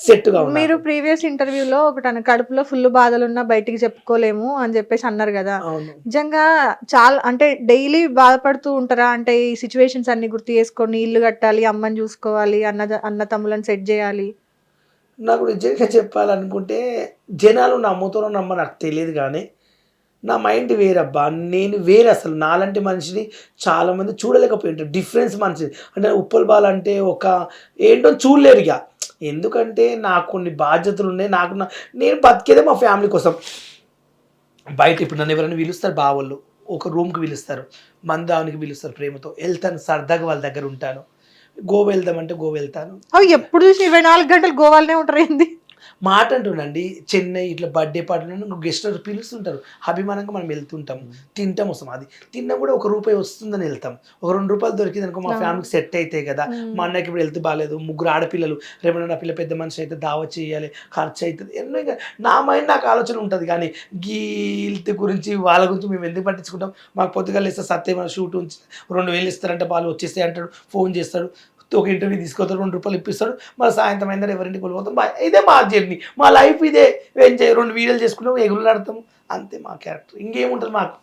సెట్గా మీరు ప్రీవియస్ ఇంటర్వ్యూలో ఒకటి కడుపులో ఫుల్ బాధలున్నా బయటికి చెప్పుకోలేము అని చెప్పేసి అన్నారు కదా. అవును. నిజంగా చాలా అంటే డైలీ బాధపడుతూ ఉంటారా? అంటే ఈ సిచ్యువేషన్స్ అన్ని గుర్తు చేసుకొని ఇల్లు కట్టాలి, అమ్మని చూసుకోవాలి, అన్న తమ్ములను సెట్ చేయాలి. నాకు నిజంగా చెప్పాలనుకుంటే జనాలు నమ్ముతారో నమ్మరో నాకు తెలియదు కానీ నా మైండ్ వేరబ్బా. నేను వేరే అసలు నాలాంటి మనిషిని చాలామంది చూడలేకపోయింటారు. డిఫరెన్స్ మనిషి అంటే ఉప్పల్ బాల్ అంటే ఒక ఏంటో చూడలేరు ఇక. ఎందుకంటే నాకు కొన్ని బాధ్యతలు ఉన్నాయి. నేను బతికేదే మా ఫ్యామిలీ కోసం. బయట ఇప్పుడు నన్ను ఎవరైనా పిలుస్తారు బావోళ్ళు, ఒక రూమ్కి పిలుస్తారు, మందానికి పిలుస్తారు, ప్రేమతో వెళ్తాను, సరదాగా వాళ్ళ దగ్గర ఉంటాను. గోవా వెళ్దామంటే గోవా వెళ్తాను. ఎప్పుడు చూసి 24 గంటలు గోవాలనే ఉంటారు ఏంది? మాట అంటుండండి, చెన్నై ఇట్లా బర్త్డే పార్టీలో గెస్ట్ పిలుస్తుంటారు, అభిమానంగా మనం వెళ్తుంటాం, తింటాం వస్తాం. అది తిన్నా కూడా ₹1 వస్తుందని వెళ్తాం. ఒక ₹2 దొరికింది అనుకో మా ఫ్యామిలీకి సెట్ అవుతాయి కదా. మా అన్నకి ఇప్పుడు వెళ్తే బాగాలేదు, 3 ఆడపిల్లలు, రేపు నా పిల్ల పెద్ద మనిషి అయితే దావా చేయాలి, ఖర్చు అవుతుంది, ఎన్నో. ఇంకా నా మైండ్ నాకు ఆలోచన ఉంటుంది కానీ హెల్త్ గురించి వాళ్ళ గురించి మేము ఎందుకు పట్టించుకుంటాం. మాకు పొద్దుగాలు ఇస్తే సత్యం మన షూట్ ఉంచి 2000 ఇస్తారంటే వాళ్ళు వచ్చేస్తాయి అంటాడు, ఫోన్ చేస్తాడు, ఒక ఇంటర్వ్యూ తీసుకొస్తాడు, ₹2 ఇప్పిస్తాడు, మళ్ళీ సాయంత్రం అయిందా ఎవరింటికి వెళ్ళిపోతాం. ఇదే మా జర్నీ, మా లైఫ్ ఇదే. 2 వీడియోలు చేసుకుంటాం, ఎగురులు ఆడతాం, అంతే మా క్యారెక్టర్. ఇంకేముంటుంది మాకు.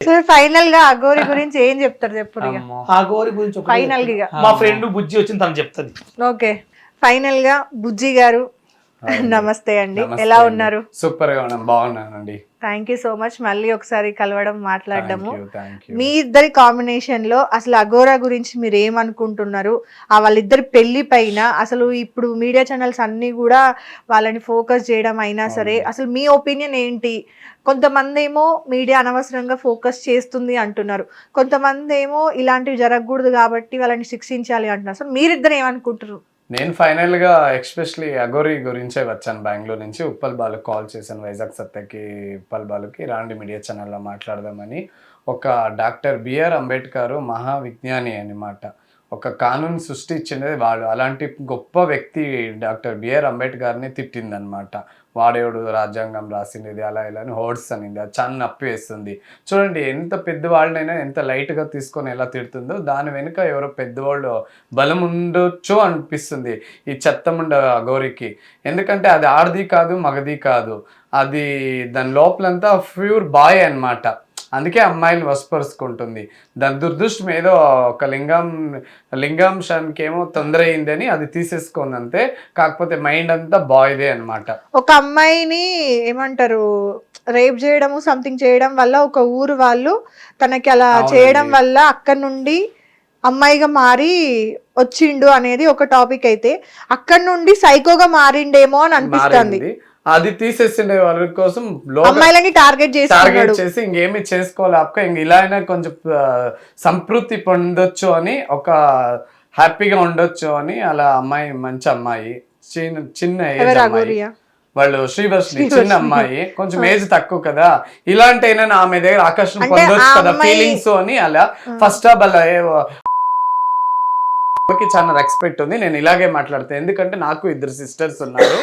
సరే, ఫైనల్ గా అఘోరి గురించి ఏం చెప్తారు చెప్పు. అఘోరి గురించి ఫైనల్ గా మా ఫ్రెండ్ బుజ్జి వచ్చింది, తను చెప్తుంది. ఓకే, ఫైనల్ గా బుజ్జి గారు నమస్తే అండి, ఎలా ఉన్నారు? సూపర్ గా ఉన్నాను, బాగున్నానండి. Thank you so much. మళ్ళీ ఒకసారి కలవడం, మాట్లాడడము. మీ ఇద్దరి కాంబినేషన్ లో అసలు అఘోరా గురించి మీరు ఏమనుకుంటున్నారు? వాళ్ళిద్దరి పెళ్లి పైన అసలు ఇప్పుడు మీడియా ఛానల్స్ అన్ని కూడా వాళ్ళని ఫోకస్ చేయడం అయినా సరే, అసలు మీ ఒపీనియన్ ఏంటి? కొంతమంది ఏమో మీడియా అనవసరంగా ఫోకస్ చేస్తుంది అంటున్నారు, కొంతమంది ఏమో ఇలాంటివి జరగకూడదు కాబట్టి వాళ్ళని శిక్షించాలి అంటున్నారు. అసలు మీరిద్దరు ఏమనుకుంటారు? నేను ఫైనల్గా ఎక్స్పెషలీ అఘోరి గురించే వచ్చాను బెంగళూరు నుంచి. ఉప్పల్ బాలుకి కాల్ చేశాను, వైజాగ్ సత్యకి ఉప్పల్ బాలుకి, రాండి మీడియా ఛానల్లో మాట్లాడదామని. ఒక డాక్టర్ బిఆర్ అంబేద్కర్ మహావిజ్ఞాని అన్నమాట, ఒక కానూన్ సృష్టించినది వాడు. అలాంటి గొప్ప వ్యక్తి డాక్టర్ బిఆర్ అంబేద్కర్ని తిట్టిందనమాట. వాడేవాడు రాజ్యాంగం రాసింది అలా ఇలా అని హోర్డ్స్ అనింది. అది చాలా నొప్పి వేస్తుంది. చూడండి, ఎంత పెద్దవాళ్ళనైనా ఎంత లైట్గా తీసుకొని ఎలా తిడుతుందో దాని వెనుక ఎవరో పెద్దవాళ్ళు బలం ఉండొచ్చు అనిపిస్తుంది ఈ చెత్తముండ అఘోరికి. ఎందుకంటే అది ఆడది కాదు, మగది కాదు, అది దాని లోపలంతా ప్యూర్ బాయ్ అన్నమాట. అందుకే అమ్మాయిలు వశపరుచుకుంటుంది. దాని దురదృష్టం ఏదో ఒక లింగాంశానికి ఏమో తొందర అయిందని అది తీసేసుకుంది అంతే. కాకపోతే మైండ్ అంతా బాయ్దే అనమాట. ఒక అమ్మాయిని ఏమంటారు, రేప్ చేయడము సంథింగ్ చేయడం వల్ల ఒక ఊరు వాళ్ళు తనకి అలా చేయడం వల్ల అక్కడ నుండి అమ్మాయిగా మారి వచ్చిండు అనేది ఒక టాపిక్ అయితే, అక్కడ నుండి సైకోగా మారిండేమో అని అనిపిస్తుంది. అది తీసేసిండే వాళ్ళ కోసం అమ్మాయిలని టార్గెట్ చేసి ఇంకేమి చేసుకోలేక ఇంక ఇలా అయినా కొంచెం సంతృప్తి పొందొచ్చు అని, ఒక హ్యాపీగా ఉండొచ్చు అని అలా అమ్మాయి, మంచి అమ్మాయి, చిన్న ఏజ్ అమ్మాయి, వాళ్ళు శ్రీవర్షిని చిన్న అమ్మాయి, కొంచెం ఏజ్ తక్కువ కదా, ఇలాంటి అయినా ఆమె దగ్గర ఆకర్షణ పొందొచ్చు కదా ఫీలింగ్స్ అని అలా. ఫస్ట్ ఆఫ్ అలా చాలా రెస్పెక్ట్ ఉంది, నేను ఇలాగే మాట్లాడతాను. ఎందుకంటే నాకు 2 సిస్టర్స్ ఉన్నారు.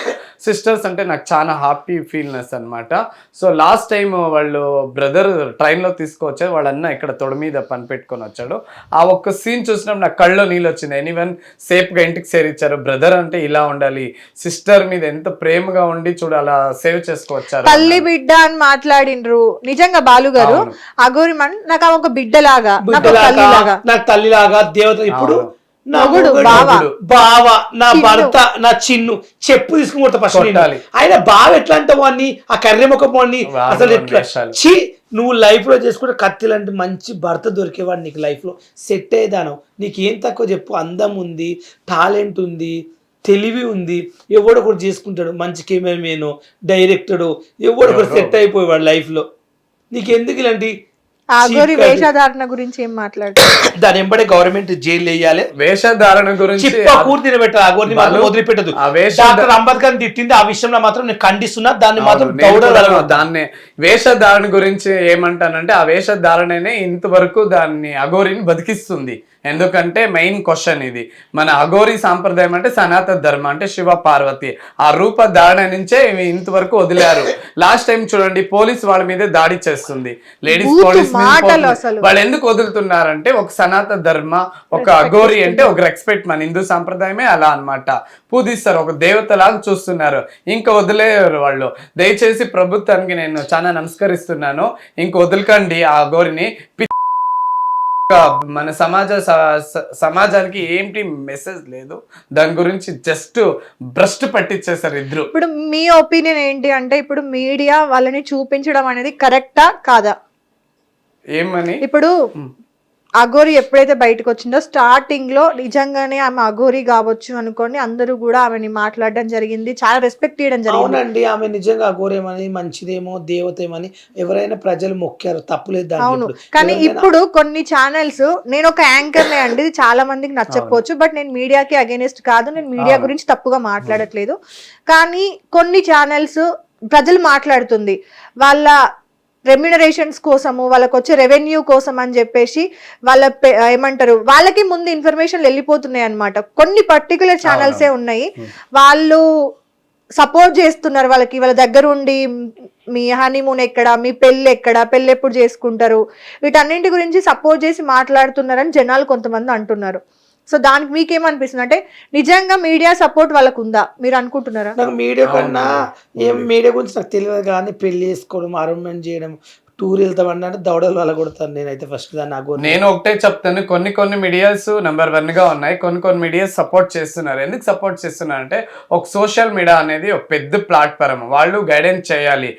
సిస్టర్స్ అంటే నాకు చాలా హ్యాపీ ఫీల్నెస్ అనమాట. సో లాస్ట్ టైం వాళ్ళు బ్రదర్ ట్రైన్లో తీసుకువచ్చారు, వాళ్ళ అన్న ఇక్కడ తొడ మీద పని పెట్టుకొని వచ్చాడు. ఆ ఒక్క సీన్ చూసినప్పుడు నాకు కళ్ళలో నీళ్ళు వచ్చింది. ఎనీవన్ సేఫ్గా ఇంటికి చేరిచ్చారు. బ్రదర్ అంటే ఇలా ఉండాలి, సిస్టర్ మీద ఎంత ప్రేమగా ఉండి చూడు అలా సేవ్ చేసుకొచ్చారు. తల్లి బిడ్డ అని మాట్లాడిండ్రు. నిజంగా బాలు గారు అఘోరి నాకు ఒక బిడ్డలాగా, నాకు తల్లిలాగా, దేవత. ఇప్పుడు బావ, నా భర్త, నా చిన్ను, చెప్పు తీసుకుని కొడతా ఫస్ట్. ఆయన బావ ఎట్లా అంటావు అని, ఆ కర్రె ముఖం అని, అసలు ఎట్లా ఛీ. నువ్వు లైఫ్ లో చేసుకుంటే కత్తి లాంటి మంచి భర్త దొరికేవాడు నీకు లైఫ్ లో సెట్ అయ్యేదాను. నీకు ఏం తక్కువ చెప్పు, అందం ఉంది, టాలెంట్ ఉంది, తెలివి ఉంది. ఎవడో ఒకటి చేసుకుంటాడు, మంచి కెమెరామెన్, డైరెక్టరు, ఎవడో ఒకటి సెట్ అయిపోయేవాడు లైఫ్ లో. నీకెందుకు ఇలాంటి అఘోరి వేషధారణ గురించి ఏం మాట్లాడుతున్నారు? దాని ఎంబడే గవర్నమెంట్ జైలు వేయాలి. వేషధారణ గురించి పూర్తి పెట్టదు, అఘోరిని మాత్రం వదిలిపెట్టదు. డాక్టర్ అంబేద్కర్ తిట్టింది ఆ విషయంలో మాత్రం నేను ఖండిస్తున్నా. దాన్ని మాత్రం దాన్ని వేషధారణ గురించి ఏమంటానంటే, ఆ వేషధారణనే ఇంతవరకు దాన్ని అఘోరిని బతికిస్తుంది. ఎందుకంటే మెయిన్ క్వశ్చన్ ఇది. మన అఘోరి సాంప్రదాయం అంటే సనాతన ధర్మం అంటే శివ పార్వతి ఆ రూప ధారణ నుంచే ఇంతవరకు వదిలారు. లాస్ట్ టైం చూడండి పోలీస్ వాళ్ళ మీదే దాడి చేస్తుంది, లేడీస్ పోలీస్ వాళ్ళు ఎందుకు వదులుతున్నారంటే ఒక సనాతన ధర్మ ఒక అఘోరి అంటే ఒక రెస్పెక్ట్, మన హిందూ సాంప్రదాయమే అలా అన్నమాట. పూజిస్తారు, ఒక దేవతలాగా చూస్తున్నారు, ఇంకా వదిలేరు వాళ్ళు. దయచేసి ప్రభుత్వానికి నేను చాలా నమస్కరిస్తున్నాను, ఇంక వదలకండి ఆ అఘోరిని. మన సమాజానికి ఏంటి మెసేజ్ లేదు, దాని గురించి జస్ట్ భ్రష్ట్ పట్టించేసారు ఇద్దరు. ఇప్పుడు మీ ఒపీనియన్ ఏంటి అంటే ఇప్పుడు మీడియా వాళ్ళని చూపించడం అనేది కరెక్టా కాదా? ఏమని ఇప్పుడు అఘోరి ఎప్పుడైతే బయటకు వచ్చిందో స్టార్టింగ్ లో నిజంగానే ఆమె అఘోరి కావచ్చు అనుకోని అందరూ కూడా ఆమెని మాట్లాడడం జరిగింది, చాలా రెస్పెక్ట్ చేయడం జరిగింది. అవునండి, ఆమె నిజంగా అఘోరేమని మంచిదేమో దేవతేమని ఎవరైనా ప్రజలు మొక్కారు, తప్పులేదు. అవును, కానీ ఇప్పుడు కొన్ని ఛానల్స్, నేను ఒక యాంకర్ నే అండి, చాలా మందికి నచ్చకపోవచ్చు, బట్ నేను మీడియాకి అగేనిస్ట్ కాదు, నేను మీడియా గురించి తప్పుగా మాట్లాడట్లేదు. కానీ కొన్ని ఛానల్స్ ప్రజలు మాట్లాడుతుంది వాళ్ళ రెమ్యునరేషన్స్ కోసము, వాళ్ళకి వచ్చే రెవెన్యూ కోసం అని చెప్పేసి వాళ్ళ ఏమంటారు వాళ్ళకి ముందు ఇన్ఫర్మేషన్ వెళ్ళిపోతున్నాయి అనమాట. కొన్ని పర్టికులర్ ఛానల్సే ఉన్నాయి, వాళ్ళు సపోర్ట్ చేస్తున్నారు వాళ్ళకి, వాళ్ళ దగ్గర ఉండి మీ హనీమూన్ ఎక్కడ, మీ పెళ్ళి ఎక్కడ, పెళ్ళి ఎప్పుడు చేసుకుంటారు, వీటన్నింటి గురించి సపోర్ట్ చేసి మాట్లాడుతున్నారని జనాలు కొంతమంది అంటున్నారు. సో దానికి మీకేమనిపిస్తుంది అంటే నిజంగా మీడియా సపోర్ట్ వాళ్ళకు ఉందా మీరు అనుకుంటున్నారా? నాకు మీడియా కన్నా ఏం మీడియా గురించి నాకు తెలియదు, కానీ పెళ్లి చేసుకోవడం, ఆరంభం చేయడం, టూర్ వెళ్తామన్నా దౌడలు వాళ్ళ కొడతాను నేనైతే ఫస్ట్ దాన్ని. నేను ఒకటే చెప్తాను, కొన్ని మీడియాస్ నెంబర్ 1 గా ఉన్నాయి, కొన్ని మీడియాస్ సపోర్ట్ చేస్తున్నారు. ఎందుకు సపోర్ట్ చేస్తున్నారు అంటే ఒక సోషల్ మీడియా అనేది ఒక పెద్ద ప్లాట్ఫామ్, వాళ్ళు గైడెన్స్ చేయాలి,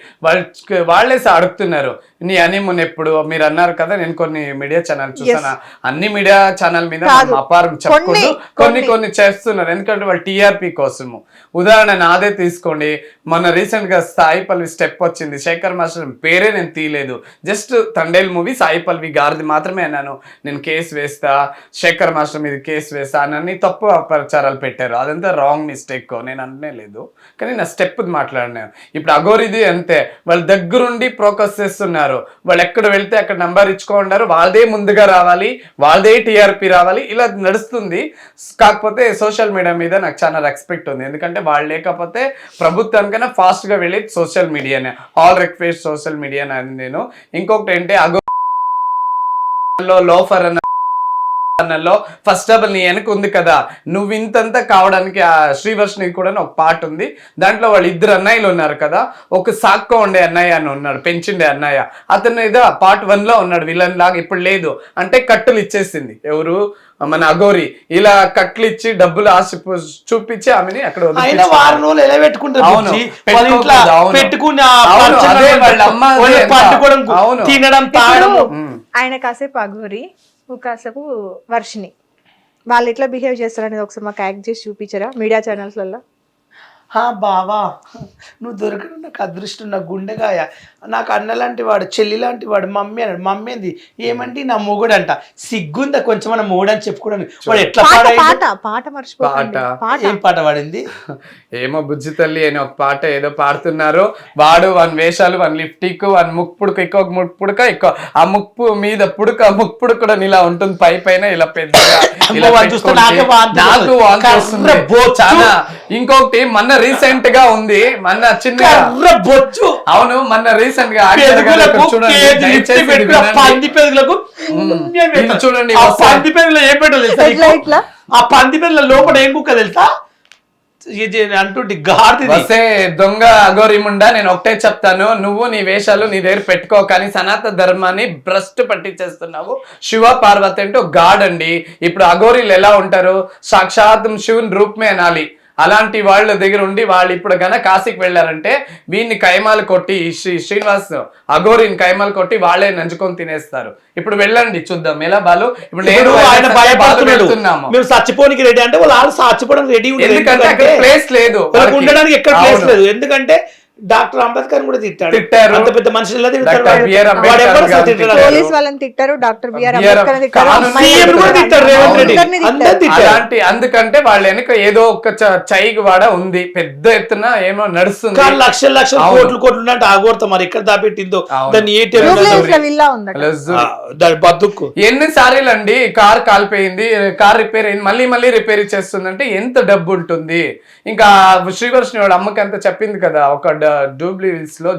వాళ్ళే అడుగుతున్నారు నీ హనీమూన్ ఎప్పుడు మీరు అన్నారు కదా. నేను కొన్ని మీడియా ఛానల్ చూసాను, అన్ని మీడియా ఛానల్ మీద అపారం చెప్పకూడదు, కొన్ని చేస్తున్నారు ఎందుకంటే వాళ్ళు టీఆర్పీ కోసము. ఉదాహరణ నాదే తీసుకోండి, మొన్న రీసెంట్ గా సాయి పల్వి స్టెప్ వచ్చింది, శేఖర్ మాస్టర్ పేరే నేను తీయలేదు, జస్ట్ తండేల్ మూవీ సాయి పల్వి గారిది మాత్రమే అన్నాను, నేను కేసు వేస్తా, శేఖర్ మాస్టర్ మీద కేసు వేస్తా అని తప్పు ప్రచారాలు పెట్టారు. అదంతా రాంగ్ మిస్టేక్, నేను అననే లేదు, కానీ నా స్టెప్ మాట్లాడినాను. ఇప్పుడు అఘోరిది అంతే, వాళ్ళ దగ్గరుండి ప్రోకస్ చేస్తున్నారు, వాళ్ళు ఎక్కడ వెళ్తే అక్కడ నంబర్ ఇచ్చుకుంటారు, వాళ్ళదే ముందుగా రావాలి, వాళ్ళదే టీఆర్పీ రావాలి, ఇలా నడుస్తుంది. కాకపోతే సోషల్ మీడియా మీద నాకు చాలా రెస్పెక్ట్ ఉంది, ఎందుకంటే వాళ్ళు లేకపోతే ప్రభుత్వానికైనా ఫాస్ట్ గా వెళ్ళేది సోషల్ మీడియానే. ఆల్ రిక్వెస్ట్ సోషల్ మీడియా అని నేను. ఇంకొకటి ఏంటి అఘోరిలో లోఫర్ అన్నలో ఫస్ట్ ఆఫ్ ఆల్ నీ వెనక ఉంది కదా, నువ్వు ఇంతంతా కావడానికి ఆ శ్రీవర్షిని కూడా ఒక పాట ఉంది, దాంట్లో వాళ్ళు 2 అన్నయ్యలు ఉన్నారు కదా, ఒక సాక్కో ఉండే అన్నయ్య అని ఉన్నాడు, పెంచిండే అన్నయ్య, అతను ఏదో పార్ట్ 1 లో ఉన్నాడు విలన్ లాగా, ఇప్పుడు లేదు అంటే కట్టులు ఇచ్చేసింది ఎవరు మన అఘోరి, ఇలా కట్లు ఇచ్చి డబ్బులు ఆశ చూపించి ఆమెని అక్కడ ఆయన కాసేపు అఘోరి, కాసేపు వర్షిని, వాళ్ళు ఎట్లా బిహేవ్ చేస్తారు అనేది ఒకసారి మాకు యాక్ట్ చేసి చూపించారా మీడియా ఛానల్స్లలో? బావా నువ్వు దొరకడం నాకు అదృష్టం, నా గుండెగాయ, నాకు అన్న లాంటి వాడు, చెల్లి లాంటి వాడు, మమ్మీ అన్నాడు. మమ్మీ ఏంది ఏమంటే నా మొగుడు అంట, సిగ్గుందా కొంచెం మన మొగుడు అని చెప్పుకోవడానికి. వాడు ఎట్లా ఏం పాట పాడింది ఏమో బుజ్జి తల్లి అని ఒక పాట ఏదో పాడుతున్నారు, వాడు 1 వేషాలు 1 లిప్టిక్ 1 ముక్కు పుడక, ఇంకొక ముక్కు పుడక ఎక్కువ, ఆ ముక్కు మీద పుడక ముక్కు పుడక కూడా ఇలా ఉంటుంది, పైన ఇలా పెద్దగా. ఇంకొకటి మొన్న రీసెంట్ గా ఉంది, మొన్న చిన్న బొచ్చు, అవును మొన్న రీసెంట్ గా చూడండి, ఆ పంది పెరుగులో ఏం పెట్టాలి, ఆ పంది పెరుగుల లోపల ఏం కుక్క తెలుసా అంటుంటే వస్తే దొంగ అఘోరిముండా. నేను ఒకటే చెప్తాను, నువ్వు నీ వేషాలు నీ దగ్గర పెట్టుకో, కానీ సనాతన ధర్మాన్ని భ్రష్ట్ పట్టించేస్తున్నావు. శివ పార్వతి అంటే ఒక గాడ్ అండి. ఇప్పుడు అఘోరీలు ఎలా ఉంటారు, సాక్షాత్ శివుని రూపమే అనాలి, అలాంటి వాళ్ళ దగ్గర ఉండి వాళ్ళు ఇప్పుడు గన కాశీకి వెళ్ళారంటే వీడిని కైమాలు కొట్టి, శ్రీనివాస్ అఘోరిని కైమాలు కొట్టి వాళ్ళే నంచుకొని తినేస్తారు. ఇప్పుడు వెళ్ళండి చూద్దాం ఎలా బాలు. ఇప్పుడు నేను మేము చచ్చిపోనికి రెడీ అంటే వాళ్ళు చచ్చిపోవడానికి రెడీ, ఎందుకంటే అక్కడ ప్లేస్ లేదు, ఉండడానికి ఎక్కడ ప్లేస్ లేదు. ఎందుకంటే డాక్టర్ అంబేద్కర్ కూడా తిట్టారు. తిట్టారు. అంత పెద్ద మనుషులు డాక్టర్ బిఆర్ అంబేద్కర్ గారిని తిట్టారు. పోలీస్ వాళ్ళని తిట్టారు, డాక్టర్ బిఆర్ బిఆర్ అంబేద్కర్ తిట్టారు, కాను అమ్మాయిలను సీఎం కూడా తిట్టారు, రేవంత్ రెడ్డి అందరినీ అందరూ తిట్టారు. తిట్టారు. అలాంటి అందుకంటే వాళ్ళ వెనక ఏదో ఒక చైకి వాడ ఉంది, పెద్ద ఎత్తున ఏమో నడుస్తుంది. కానీ లక్షల లక్షల అవును. కోట్లు కోట్లు ఉన్నట్టు ఆగోడతాం మరి ఎక్కడ దాపెట్టిందో అవును. దాన్ని ఏ జూబ్లీహిల్స్ లో విల్లా ఉందట. దాని బతుక్కు ఎన్నిసార్లు అండి కార్ కాలిపోయింది, కార్ రిపేర్ అయింది, మళ్ళీ మళ్ళీ రిపేర్ చేస్తుందంటే ఎంత డబ్బు ఉంటుంది. ఇంకా శ్రీవర్షిని వాడు అమ్మకి అంత చెప్పింది కదా, ఒక జూబ్లీహిల్స్ లో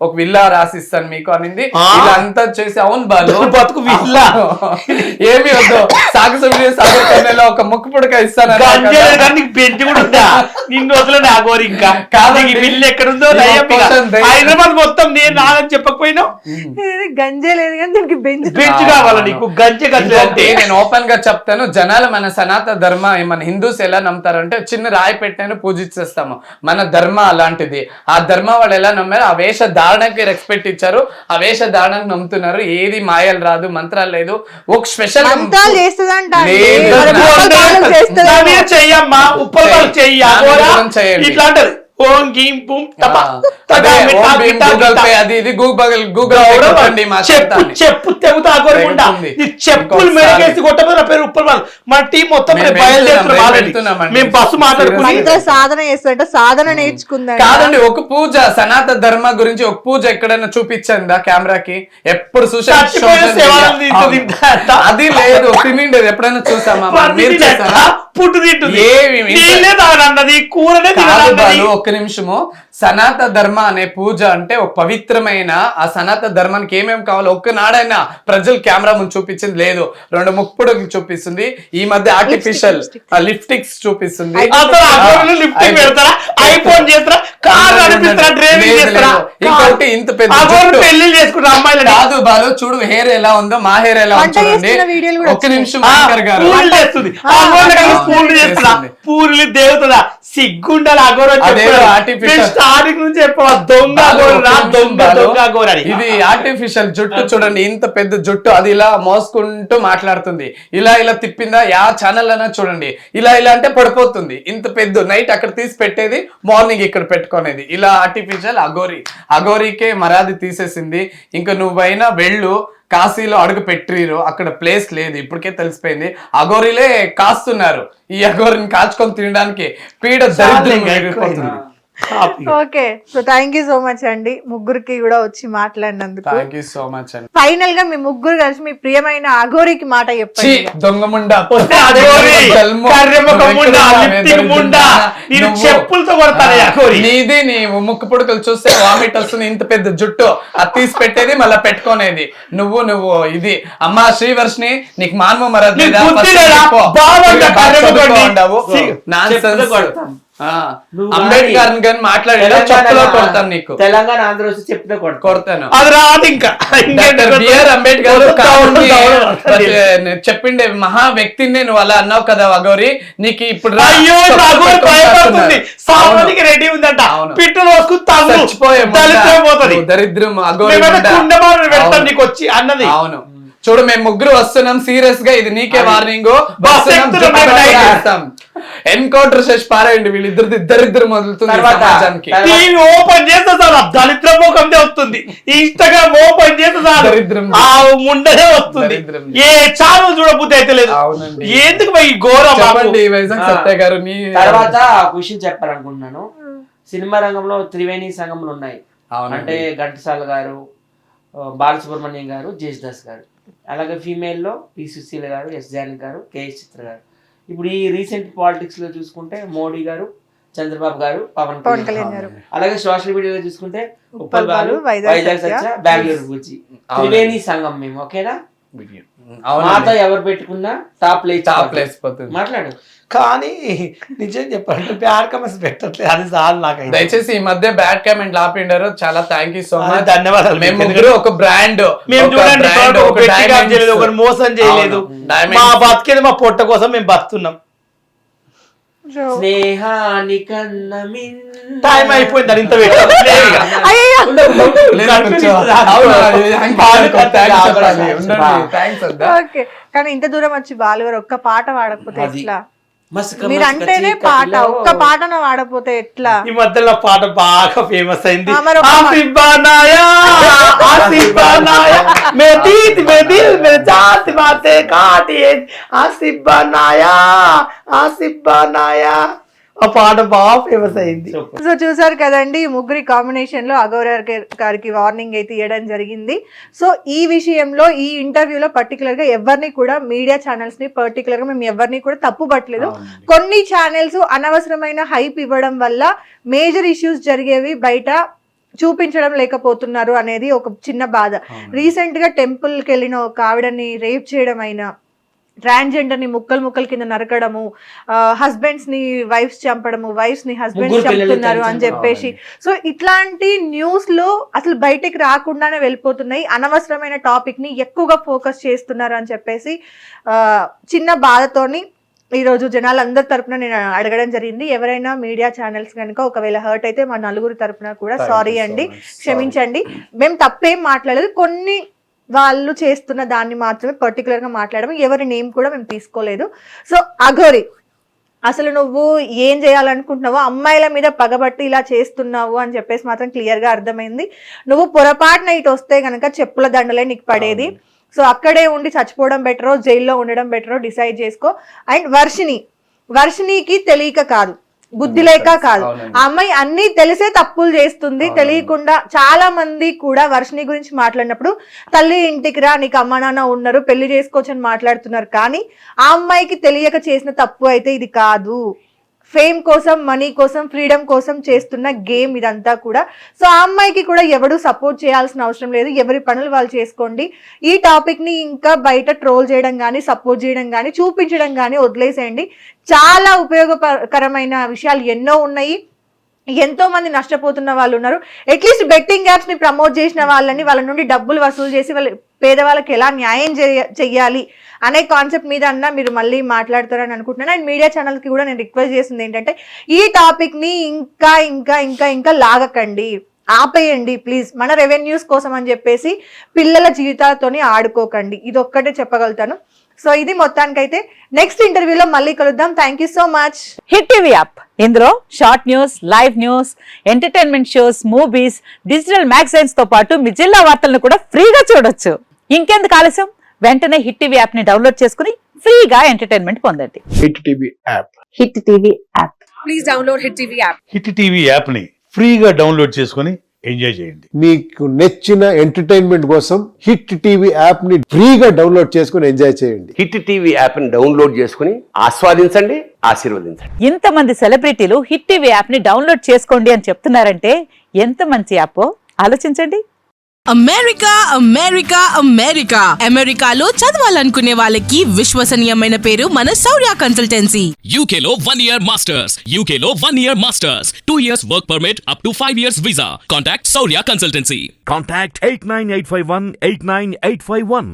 ఒక విల్లా రాసిస్తాను మీకు అనింది. ఇలా అంతా చేసి అవును బాలు బతుకు విల్లా ఏమి వద్దు సాగసంలో ఒక ముక్కు పుడక ఇస్తాను బెంచ్ కూడా ఉందా నిన్ను వదలని ఆగోరు ఇంకా కాదండి. బిల్లు ఎక్కడుందో ఈ నయం ఇక. question దయ- హైదరాబాద్ మొత్తం నేను నాదని చెప్పకపోయినా ఇది గంజే లేదు కానీ దీనికి బెంచ్ బెంచ్ కావాలా నీకు గంజె ఇంకొకటి గంజే నేను ఓపెన్ గా చెప్తాను, జనాలు మన సనాతన ధర్మ మన హిందూస్ ఎలా నమ్ముతారంటే చిన్న రాయి పెట్టాను పూజించేస్తాము. మన ధర్మ అలాంటిది. ఆ ధర్మ వాళ్ళు ఎలా నమ్మారు, ఆ వేష ధారణకి రెస్పెక్ట్ ఇచ్చారు, ఆ వేష ధారణకు నమ్ముతున్నారు. ఏది మాయలు రాదు, మంత్రాలు లేదు. ఒక స్పెషల్ మంత్రాలు చేస్తుందంట అండి. లేదు. మరి ఉప్పల్ బాలు చేస్తుందా? చెయ్యమ్మా ఉప్పల్ బాలు చెయ్యి దాని గురించి చేయండి. ఇట్లా అంటది ఓం గీం పుం తప అదే, ఓం భీమ్ గూగుల్ పే అది ఇది గూగుల్ పే కొట్టండి మా శాతాన్ని. చెప్పు తెగుతా ఆగోరకుండా తెగుతుంది. ఈ చెప్పులు మెడకేసి కొట్టబోదు నా పేరు ఉప్పల్ బాలు. మన టీం మొత్తం మేము బయలుదేరుతున్నాం ఆల్రెడీ. వెళ్తున్నామండి. మేము బస్సు మాట్లాడుకుని మంత్ర సాధన చేస్తుంట, సాధన నేర్చుకుందంట. కాదండి, ఒక పూజ సనాతన ధర్మ గురించి ఒక పూజ ఎక్కడైనా చూపించందా కెమెరాకి? ఎప్పుడు చచ్చిపోయిన శవాలను తింటుందంట. అది లేదు, తినిండేది ఎప్పుడైనా చూసామా? మీరు చేసారా? పుట్టు తింటుంది ఏమి నీళ్ళే తాగనన్నది కూరనే కాదు తినాలన్నది. బాలు, ఒక్క నిమిషము. సనాతన ధర్మ అనే పూజ అంటే ఒక పవిత్రమైన ఆ సనాతన ధర్మానికి ఏమేమి కావాలో ఒక్కనాడైనా ప్రజలు కెమెరా ముందు చూపించింది లేదు. 2 ముక్కుపుడుకులు చూపిస్తుంది, ఈ మధ్య ఆర్టిఫిషియల్ లిప్స్టిక్స్ చూపిస్తుంది. అసలు అగోరులు లిఫ్టింగ్ పెడతారా, ఐఫోన్ చేస్తారా, కార్ నడిపిస్తారా, డ్రైవింగ్ చేస్తారా? ఇంకోటి ఇంత పెద్ద అగోరు జుట్టు. పెళ్లి చేసుకున్న అమ్మాయిలు కాదు బాలు, చూడు హెయిర్ ఎలా ఉందో, మా హెయిర్ ఎలా వంట ఉందో చూడండి. చేస్తున్న వీడియోలు కూడా ఒక్క నిమిషం యాంకర్ గారు. పూలు చేస్తుంది పూలు చేస్తున్నా, పూలు దేవతదా సిగ్గుండాలి అగోరు అదేదో artificial. స్టార్టింగ్ నుంచి చెప్పవా దొంగ అగోరు రా, దొంగ దొంగ అగోరు అని. ఇది ఆర్టిఫిషియల్ జుట్టు చూడండి, ఇంత పెద్ద జుట్టు, అది ఇలా మోసుకుంటూ మాట్లాడుతుంది. ఇలా ఇలా తిప్పిందా యా ఛానల్ అయినా చూడండి, ఇలా ఇలా అంటే పడిపోతుంది. ఇంత పెద్ద నైట్ అక్కడ తీసి పెట్టేది, మార్నింగ్ ఇక్కడ పెట్టుకునేది. ఇలా ఆర్టిఫిషియల్ అగోరీకే మరాది తీసేసింది. ఇంకా నువ్వైనా వెళ్ళు, కాశీలో అడుగు పెట్టిరు, అక్కడ ప్లేస్ లేదు. ఇప్పటికే తెలిసిపోయింది, అఘోరీలే కాస్తున్నారు. ఈ అఘోరిని కాల్చుకొని తినడానికి పీడ దరిద్రం ఎగిరిపోతుంది. Okay, so thank you so much అండి ముగ్గురికి కూడా వచ్చి మాట్లాడినందుకు. థ్యాంక్ యూ సో మచ్ అండి. ఫైనల్ గా మీ ముగ్గురు కలిసి మీ ప్రియమైన అఘోరికి మాట చెప్పండి. దొంగముండా అఘోరి, కర్రెముఖ ముండా, లిప్టిక్ ముండా, నేను చెప్పులతో కొడతాను అఘోరి. నీది నీ ముక్కు పుడకలు చూస్తే వామిట్ వస్తుంది. ఇంత పెద్ద జుట్టు అది తీసి పెట్టేది మళ్ళీ పెట్టుకునేది. నువ్వు ఇది అమ్మా శ్రీవర్షిని, నీకు మానవ మరద నీకు బుద్ధి లేదా? బాగుందా కర్రెముఖండి? అంబేద్కర్ గాని మాట్లాడే చెప్పులో కొడతాను నీకు. తెలంగాణ ఆంధ్ర వచ్చి చెప్తే కొడతాను. అది రాదు ఇంకా. డాక్టర్ బిఆర్ అంబేద్కర్ చెప్పిండే మహా వ్యక్తిని నువ్వు అలా అన్నావు కదా అఘోరి, నీకు ఇప్పుడు అయ్యో అఘోరి భయపడుతుంది. సామానికి రెడీ ఉందంట, పిట్టు రోజుకు చచ్చిపోయే దరిద్రం అఘోరి పెడతాం నీకు వచ్చి అన్నది. అవును చూడు, మేము ముగ్గురు వస్తున్నాం సీరియస్ గా, ఇది నీకే వార్నింగ్. ఎన్కౌంటర్ చేసి పారేయండి, వీళ్ళిద్దరు దరిద్రం మొదలుతుంది సమాజానికి. టీవీ ఓపెన్ చేస్తే సార్ దరిద్ర ముఖందే వస్తుంది, ఇన్స్టాగ్రామ్ ఓపెన్ చేస్తే సార్ దరిద్రం ఆ ముండనే వస్తుంది. ఏ ఛానల్ చూడబుద్ధి అయితే లేదు. ఎందుకు ఈ ఘోరం? చెప్పండి వైజాగ్ సత్య గారు. తర్వాత ఒక విషయం చెప్పాలనుకుంటున్నాను. సినిమా రంగంలో త్రివేణి సంఘములు ఉన్నాయి. అంటే ఘంటసాల గారు, బాలసుబ్రహ్మణ్యం గారు, జేసుదాస్ గారు. అలాగే ఫీమేల్లో పి సుశీల గారు, ఎస్ జానకి గారు, కేఎస్ చిత్ర గారు. ఇప్పుడు ఈ రీసెంట్ పాలిటిక్స్ లో చూసుకుంటే మోడీ గారు, చంద్రబాబు గారు, పవన్ కళ్యాణ్ గారు. అలాగే సోషల్ మీడియాలో చూసుకుంటే ఉప్పల్ బాలు, వైజాగ్ సత్య, బెంగళూరు బుజ్జి. త్రివేణి సంఘం మేము. ఓకేనా? మాతో ఎవరు పెట్టుకున్నా టాప్ ప్లేస్ మాట్లాడు. కానీ నిజం చెప్పాలంటే బ్యాడ్ కామెంట్స్ పెట్టట్లేదు, అది చాలు నాకు. దయచేసి ఈ మధ్య బ్యాడ్ కామెంట్ ఆపిండారు, చాలా థ్యాంక్ యూ సో మచ్, ధన్యవాదాలు. మేము ముగ్గురు ఒక బ్రాండ్, మేము చూడండి ఒకరు మోసం చేయలేదు. మా బతికేది మా పొట్ట కోసం మేము బతున్నాం. స్నేహానికన్నా టైం అయిపోయింది, ఇంత కానీ ఇంత దూరం వచ్చి బాలు గారు ఒక్క పాట పాడకపోతే ఎట్లా? మస్క మీరు అంటేనే పాట ఒక్క పాటన వాడపోతే ఎట్లా? ఈ మధ్యలో పాట బాగా ఫేమస్ అయింది. ఆ, మరి ఒక ఆసిఫ్ బనాయా, ఆసిఫ్ బనాయా, మే దీద్ మే దిల్ మే జాత్ బాతే కాటియే, ఆసిఫ్ బనాయా, ఆసిఫ్ బనాయా. ఆ పాట బాగా ఫేమస్ అయింది. సో చూసారు కదండి, ఈ ముగ్గురి కాంబినేషన్ లో అఘోరా గారికి వార్నింగ్ అయితే ఇవ్వడం జరిగింది. సో ఈ విషయంలో ఈ ఇంటర్వ్యూలో పర్టికులర్ గా ఎవరిని కూడా మీడియా ఛానల్స్ ని పర్టికులర్ గా మేము ఎవరిని కూడా తప్పు పట్టలేదు. కొన్ని ఛానల్స్ అనవసరమైన హైప్ ఇవ్వడం వల్ల మేజర్ ఇష్యూస్ జరిగేవి బయట చూపించడం లేకపోతున్నారు అనేది ఒక చిన్న బాధ. రీసెంట్ గా టెంపుల్ కి వెళ్ళిన ఒక ఆవిడని రేప్ చేయడం అయినా, ట్రాన్స్జెండర్ ని ముక్కలు కింద నరకడము, హస్బెండ్స్ ని వైఫ్స్ చంపడము, వైఫ్స్ ని హస్బెండ్స్ చంపుతున్నారు అని చెప్పేసి, సో ఇట్లాంటి న్యూస్ లో అసలు బయటకు రాకుండానే వెళ్ళిపోతున్నాయి. అనవసరమైన టాపిక్ ని ఎక్కువగా ఫోకస్ చేస్తున్నారు అని చెప్పేసి చిన్న బాధతోని ఈరోజు జనాలందరి తరపున నేను అడగడం జరిగింది. ఎవరైనా మీడియా ఛానల్స్ కనుక ఒకవేళ హర్ట్ అయితే మా నలుగురి తరపున కూడా సారీ అండి, క్షమించండి. మేము తప్పేం మాట్లాడలేదు, కొన్ని వాళ్ళు చేస్తున్న దాన్ని మాత్రమే పర్టికులర్ గా మాట్లాడము, ఎవరి నేమ్ కూడా మేము తీసుకోలేదు. సో అఘోరి, అసలు నువ్వు ఏం చేయాలనుకుంటున్నావో, అమ్మాయిల మీద పగబట్టి ఇలా చేస్తున్నావు అని చెప్పేసి మాత్రం క్లియర్ గా అర్థమైంది. నువ్వు పొరపాటున ఇటు వస్తే గనక చెప్పుల దండలే నీకు పడేది. సో అక్కడే ఉండి చచ్చిపోవడం బెటరో జైల్లో ఉండడం బెటరో డిసైడ్ చేసుకో. అండ్ వర్షినికి తెలియక కాదు, బుద్ధి లేక కాదు, ఆ అమ్మాయి అన్ని తెలిసే తప్పులు చేస్తుంది, తెలియకుండా. చాలా మంది కూడా వర్షిని గురించి మాట్లాడినప్పుడు తల్లి ఇంటికి రా, నీకు అమ్మ నాన్న ఉన్నారు, పెళ్లి చేసుకోవచ్చు అని మాట్లాడుతున్నారు. కానీ ఆ అమ్మాయికి తెలియక చేసిన తప్పు అయితే ఇది కాదు. ఫేమ్ కోసం, మనీ కోసం, ఫ్రీడమ్ కోసం చేస్తున్న గేమ్ ఇదంతా కూడా. సో ఆ అమ్మాయికి కూడా ఎవడు సపోర్ట్ చేయాల్సిన అవసరం లేదు, ఎవరి పనులు వాళ్ళు చేసుకోండి. ఈ టాపిక్ ని ఇంకా బయట ట్రోల్ చేయడం కానీ, సపోర్ట్ చేయడం కానీ, చూపించడం కానీ వదిలేసేయండి. చాలా ఉపయోగకరమైన విషయాలు ఎన్నో ఉన్నాయి. ఎంతో మంది నష్టపోతున్న వాళ్ళు ఉన్నారు. అట్లీస్ట్ బెట్టింగ్ యాప్స్ ని ప్రమోట్ చేసిన వాళ్ళ నుండి డబ్బులు వసూలు చేసి వాళ్ళ పేదవాళ్ళకి ఎలా న్యాయం చెయ్యాలి అనే కాన్సెప్ట్ మీద అన్నా మీరు మళ్ళీ మాట్లాడతారని అనుకుంటున్నాను. అండ్ మీడియా ఛానల్కి కూడా నేను రిక్వెస్ట్ చేస్తుంది ఏంటంటే, ఈ టాపిక్ ని ఇంకా ఇంకా ఇంకా ఇంకా లాగకండి, ఆపేయండి ప్లీజ్. మన రెవెన్యూస్ కోసం అని చెప్పేసి పిల్లల జీవితాలతోని ఆడుకోకండి. ఇది ఒక్కటే చెప్పగలుగుతాను. సో ఇది మొత్తానికైతే నెక్స్ట్ ఇంటర్వ్యూలో మళ్ళీ కలుద్దాం. Thank you so much. Hit TV app, ఇందులో short news, live news, entertainment shows, movies, digital magazines తో పాటు మీ జిల్లా వార్తలను కూడా ఫ్రీగా చూడొచ్చు. ఇంకెందుకు ఆలస్యం, వెంటనే హిట్ టీవీ యాప్ ని డౌన్లోడ్ చేసుకుని ఫ్రీగా ఎంటర్టైన్మెంట్ పొందండి. Hit TV app. Hit TV app. Please download hit TV app. Hit TV app ని ఫ్రీగా డౌన్లోడ్ చేసుకుని ఎంజాయ్ చేయండి. మీకు నచ్చిన ఎంటర్టైన్మెంట్ కోసం హిట్ టీవీ యాప్ ని ఫ్రీగా డౌన్లోడ్ చేసుకుని ఎంజాయ్ చేయండి. హిట్ టీవీ యాప్ ని డౌన్లోడ్ చేసుకుని ఆస్వాదించండి, ఆశీర్వదించండి. ఇంతమంది సెలబ్రిటీలు హిట్ టీవీ యాప్ ని డౌన్లోడ్ చేసుకోండి అని చెప్తున్నారంటే ఎంత మంచి యాప్ ఆలోచించండి. అమెరికా అమెరికా అమెరికా అమెరికాలో చదవాలనుకునే వాళ్ళకి విశ్వసనీయమైన పేరు మన శౌర్య కన్సల్టెన్సీ. UK లో 1 year masters, UK లో 1 year masters, 2 years work permit up to 5 years visa. Contact Saurya Consultancy. Contact 89851 89851.